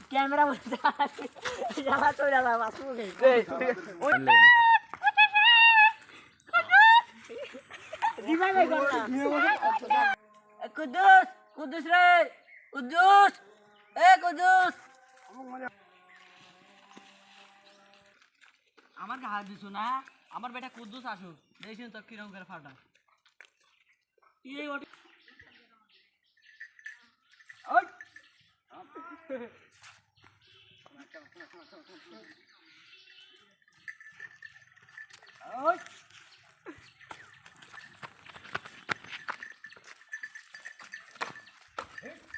camera চলে যাবে কুদ্দুস কুদ্দুস রে কুদ্দুস এ কুদ্দুস আমার হাত দিছো না আমার বেটা কুদ্দুস আসুক দেখছেন তো কিরকম করে ফাটা এই ওই ওই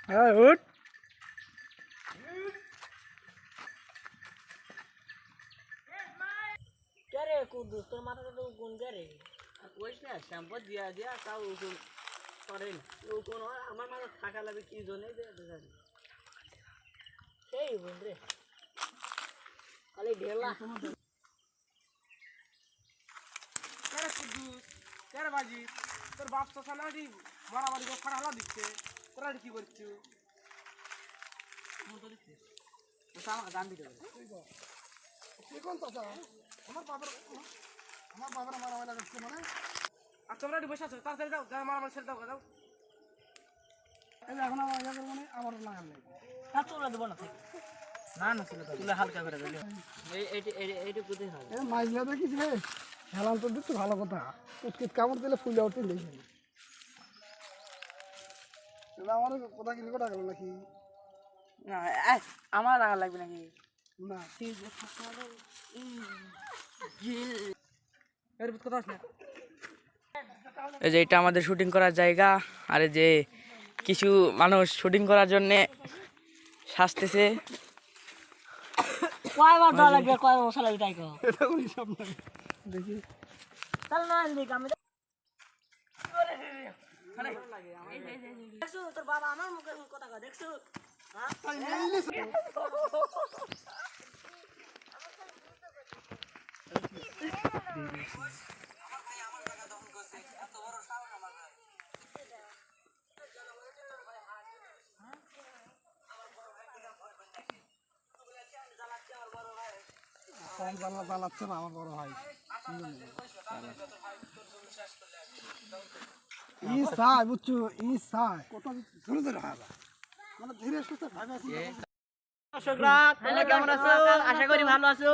হ্যাঁ উঠ কে কুদ্দুস তোর মাথাটা তো গুন কে রে কইস না শ্যাম্পু দিয়া দিয়া তাও উকুন করেন উকুন আমার মাথা থাকা লাগবে কি জন্যই দে সেই বোন রে খালি ঢেলা কেরে কুদ্দুস কেরে বাজি তোর বাপ তো সালাডি মারামারি করে খাড়া হলা দিচ্ছে তোরা কি করছিস আমাকে দাম দিতে হবে তুই কোন চাচা আমার বাবার মারামারি করছে মানে আর তোমরা বসে আছো তাড়াতাড়ি যাও যাও মারামারি ছেড়ে দাও যাও এই যে এখন আমার ইয়া করবো না আমার লাগান নেই না চলে দেবো না না না চলে হালকা করে দিলে এইটা কোথায় হবে এই মাছ ধরা দেখিস রে হেলান তো দিচ্ছি ভালো কথা উৎকিত কামড় দিলে ফুলে উঠতে দেখি আমার কথা কি কথা গেল নাকি না আমার লাগা লাগবে নাকি না এর কথা আসলে এই যে এটা আমাদের শুটিং করার জায়গা আর এই যে কিছু মানুষ শুটিং করার জন্য সাজতেছে কয়বার দেওয়া লাগবে কয় মশলা লাগবে তাই কো এটা কোন হিসাব নাই দেখি চল না দেখ আমি দেখছো তোর বাবা আমার মুখের কথা কয় দেখছো কম জ্বালাচ্ছে না আমার বড় ভাই ই সাই বুঝছো ই সাই কত ধরে ধরে হারা মানে ধীরে সুস্থে ভাবে আছি দর্শকরা তোমরা কেমন আছো আশা করি ভালো আছো